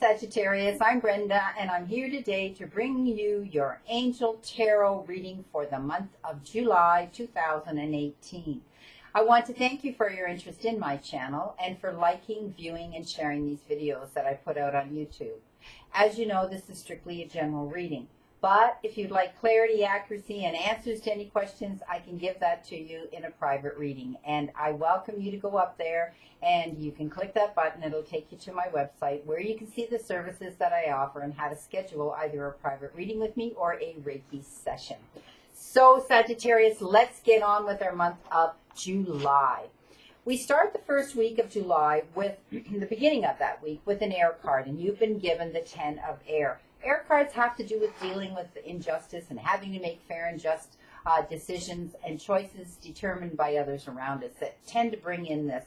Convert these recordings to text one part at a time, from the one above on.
Sagittarius, I'm Brenda, and I'm here today to bring you your Angel Tarot reading for the month of July 2018. I want to thank you for your interest in my channel and for liking, viewing, and sharing these videos that I put out on YouTube. As you know, this is strictly a general reading. But if you'd like clarity, accuracy, and answers to any questions, I can give that to you in a private reading. And I welcome you to go up there and you can click that button. It'll take you to my website where you can see the services that I offer and how to schedule either a private reading with me or a Reiki session. So Sagittarius, let's get on with our month of July. We start the first week of July with the beginning of that week with an air card, and you've been given the 10 of air. Air cards have to do with dealing with injustice and having to make fair and just decisions and choices determined by others around us that tend to bring in this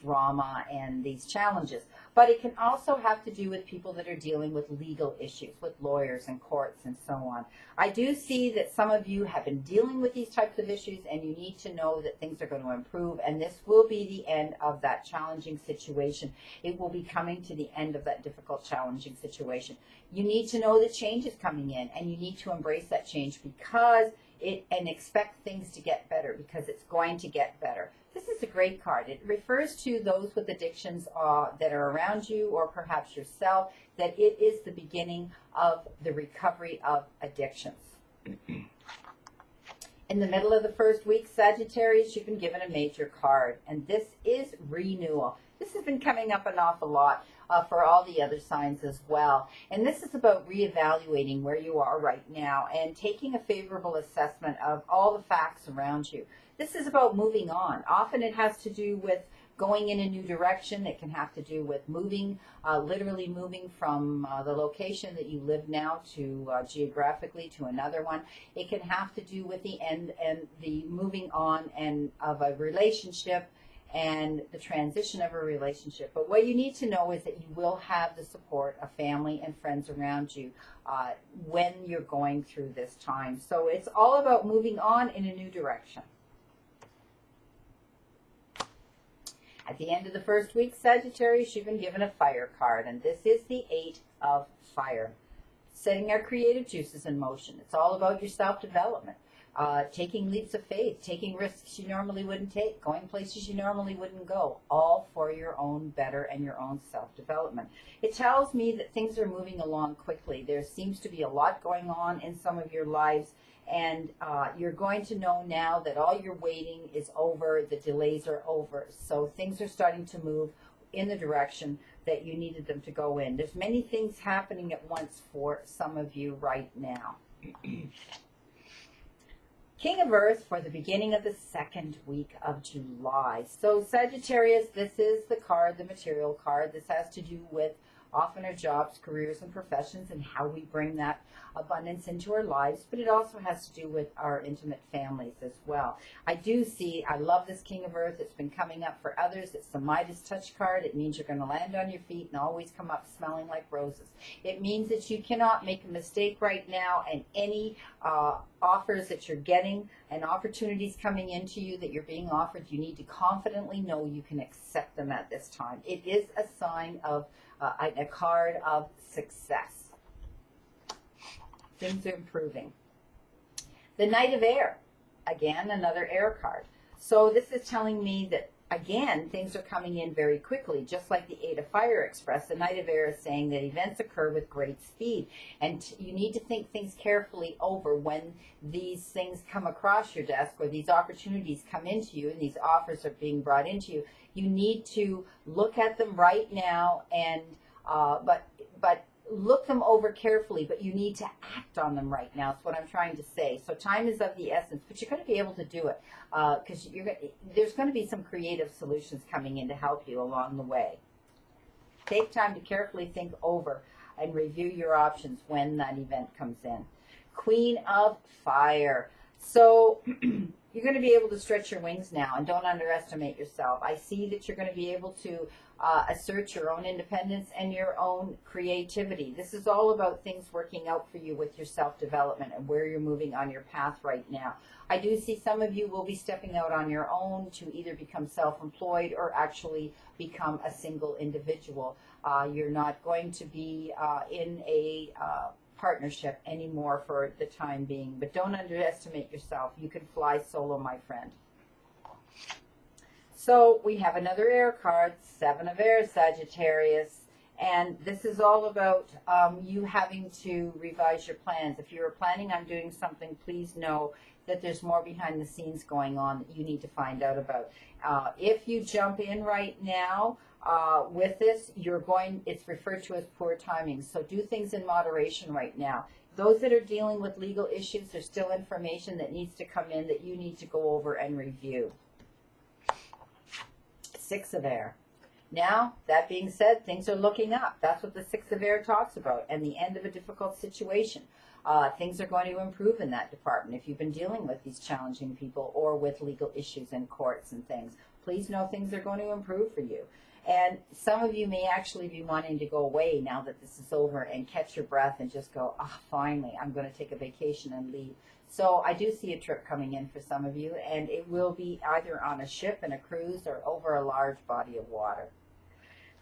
drama and these challenges. But it can also have to do with people that are dealing with legal issues, with lawyers and courts and so on. I do see that some of you have been dealing with these types of issues, and you need to know that things are going to improve, and this will be the end of that challenging situation. It will be coming to the end of that difficult, challenging situation. You need to know that change is coming in, and you need to embrace that change and expect things to get better, because it's going to get better. This is a great card. It refers to those with addictions that are around you, or perhaps yourself, that it is the beginning of the recovery of addictions. In the middle of the first week, Sagittarius, you've been given a major card, and this is renewal. This has been coming up an awful lot for all the other signs as well. And this is about reevaluating where you are right now and taking a favorable assessment of all the facts around you. This is about moving on. Often it has to do with going in a new direction. It can have to do with moving, literally moving from the location that you live now to geographically to another one. It can have to do with the end and the moving on and of a relationship and the transition of a relationship. But what you need to know is that you will have the support of family and friends around you when you're going through this time. So it's all about moving on in a new direction. At the end of the first week, Sagittarius, you've been given a fire card, and this is the 8 of fire. Setting our creative juices in motion. It's all about your self-development. Taking leaps of faith, taking risks you normally wouldn't take, going places you normally wouldn't go, all for your own better and your own self-development. It tells me that things are moving along quickly. There seems to be a lot going on in some of your lives, and you're going to know now that all your waiting is over, the delays are over. So things are starting to move in the direction that you needed them to go in. There's many things happening at once for some of you right now. King of Earth for the beginning of the second week of July. So Sagittarius, this is the card, the material card. This has to do with often our jobs, careers, and professions, and how we bring that abundance into our lives, but it also has to do with our intimate families as well. I love this King of Earth. It's been coming up for others. It's the Midas touch card. It means you're going to land on your feet and always come up smelling like roses. It means that you cannot make a mistake right now, and any offers that you're getting and opportunities coming into you that you're being offered, you need to confidently know you can accept them at this time. It is a sign of a card of success. Things are improving. The Knight of Air, again, another air card. So this is telling me that, again, things are coming in very quickly, just like the 8 of Fire expressed. The Knight of Air is saying that events occur with great speed, and you need to think things carefully over when these things come across your desk or these opportunities come into you and these offers are being brought into you. You need to look at them right now, and but look them over carefully, but you need to act on them right now. That's what I'm trying to say. So time is of the essence, but you're going to be able to do it because there's going to be some creative solutions coming in to help you along the way. Take time to carefully think over and review your options when that event comes in. Queen of Fire. So you're going to be able to stretch your wings now, and don't underestimate yourself. I see that you're going to be able to assert your own independence and your own creativity. This is all about things working out for you with your self-development and where you're moving on your path right now. I do see some of you will be stepping out on your own to either become self-employed or actually become a single individual. You're not going to be in a partnership anymore for the time being, but don't underestimate yourself. You can fly solo, my friend. So we have another air card, Seven of Air, Sagittarius, and this is all about you having to revise your plans. If you're planning on doing something, please know that there's more behind the scenes going on that you need to find out about. If you jump in right now with this, it's referred to as poor timing. So do things in moderation right now. Those that are dealing with legal issues, there's still information that needs to come in that you need to go over and review. Six of Air. Now, that being said, things are looking up. That's what the Six of Air talks about, and the end of a difficult situation. Things are going to improve in that department. If you've been dealing with these challenging people or with legal issues in courts and things, please know things are going to improve for you. And some of you may actually be wanting to go away now that this is over and catch your breath and just go, finally, I'm going to take a vacation and leave. So I do see a trip coming in for some of you, and it will be either on a ship and a cruise or over a large body of water.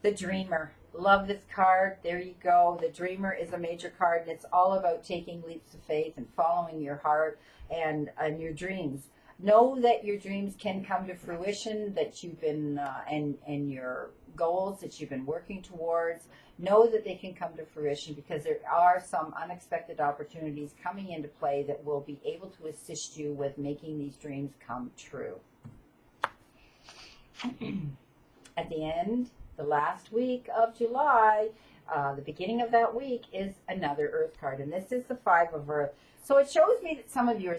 The Dreamer. Love this card. There you go. The Dreamer is a major card, and it's all about taking leaps of faith and following your heart and your dreams. Know that your dreams can come to fruition, that you've been, and your goals that you've been working towards. Know that they can come to fruition because there are some unexpected opportunities coming into play that will be able to assist you with making these dreams come true. At the end, the last week of July, the beginning of that week is another Earth card, and this is the Five of Earth. So it shows me that some of you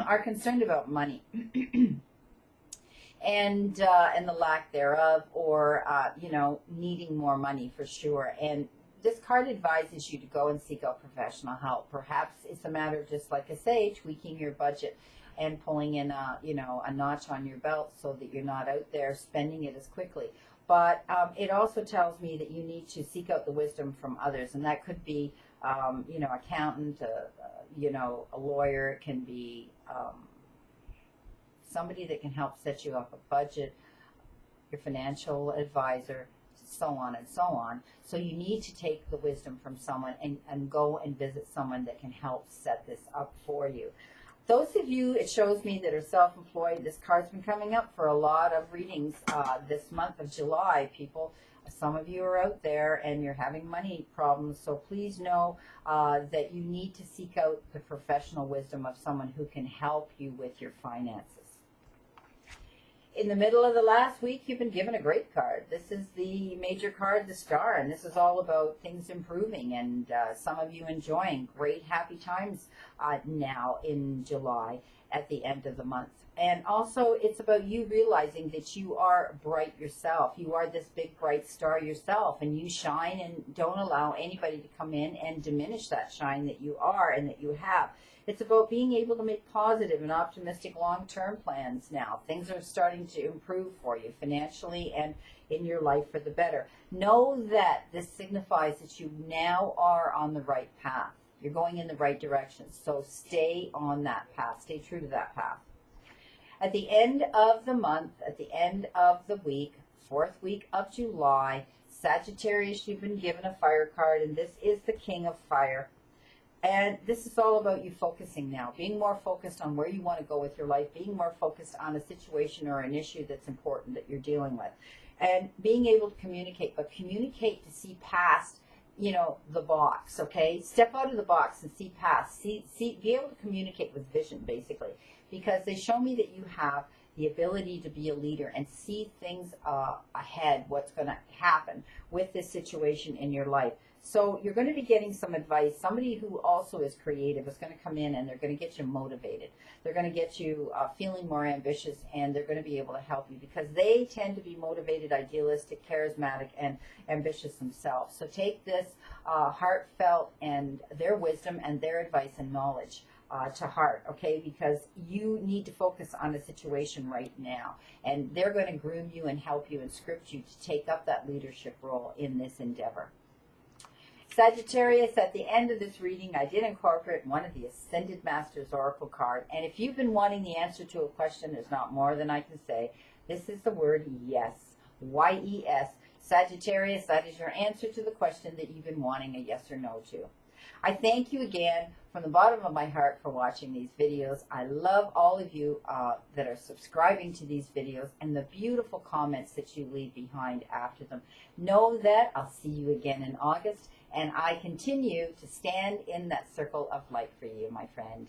are concerned about money and the lack thereof, or needing more money for sure. And this card advises you to go and seek out professional help. Perhaps it's a matter of, just like I say, tweaking your budget and pulling in a notch on your belt so that you're not out there spending it as quickly. But it also tells me that you need to seek out the wisdom from others, and that could be accountant, a lawyer. It can be somebody that can help set you up a budget, your financial advisor, so on and so on. So you need to take the wisdom from someone and go and visit someone that can help set this up for you. Those of you, it shows me, that are self-employed, this card's been coming up for a lot of readings this month of July, people. Some of you are out there and you're having money problems, so please know that you need to seek out the professional wisdom of someone who can help you with your finances. In the middle of the last week, you've been given a great card. This is the major card, the Star, and this is all about things improving and some of you enjoying great happy times now in July at the end of the month. And also, it's about you realizing that you are bright yourself. You are this big, bright star yourself, and you shine, and don't allow anybody to come in and diminish that shine that you are and that you have. It's about being able to make positive and optimistic long-term plans now. Things are starting to improve for you financially and in your life for the better. Know that this signifies that you now are on the right path. You're going in the right direction. So stay on that path. Stay true to that path. At the end of the month, at the end of the week, 4th week of July, Sagittarius, you've been given a fire card, and this is the King of Fire. And this is all about you focusing now, being more focused on where you want to go with your life, being more focused on a situation or an issue that's important that you're dealing with, and being able to communicate, but communicate to see past, the box, okay? Step out of the box and see past, be able to communicate with vision, basically, because they show me that you have the ability to be a leader and see things ahead, what's going to happen with this situation in your life. So you're going to be getting some advice. Somebody who also is creative is going to come in, and they're going to get you motivated. They're going to get you feeling more ambitious, and they're going to be able to help you because they tend to be motivated, idealistic, charismatic, and ambitious themselves. So take this heartfelt and their wisdom and their advice and knowledge to heart, okay? Because you need to focus on the situation right now, and they're going to groom you and help you and script you to take up that leadership role in this endeavor. Sagittarius, at the end of this reading, I did incorporate one of the Ascended Masters Oracle card. And if you've been wanting the answer to a question, there's not more than I can say. This is the word yes. Y-E-S. Sagittarius, that is your answer to the question that you've been wanting a yes or no to. I thank you again from the bottom of my heart for watching these videos. I love all of you that are subscribing to these videos and the beautiful comments that you leave behind after them. Know that I'll see you again in August, and I continue to stand in that circle of light for you, my friend.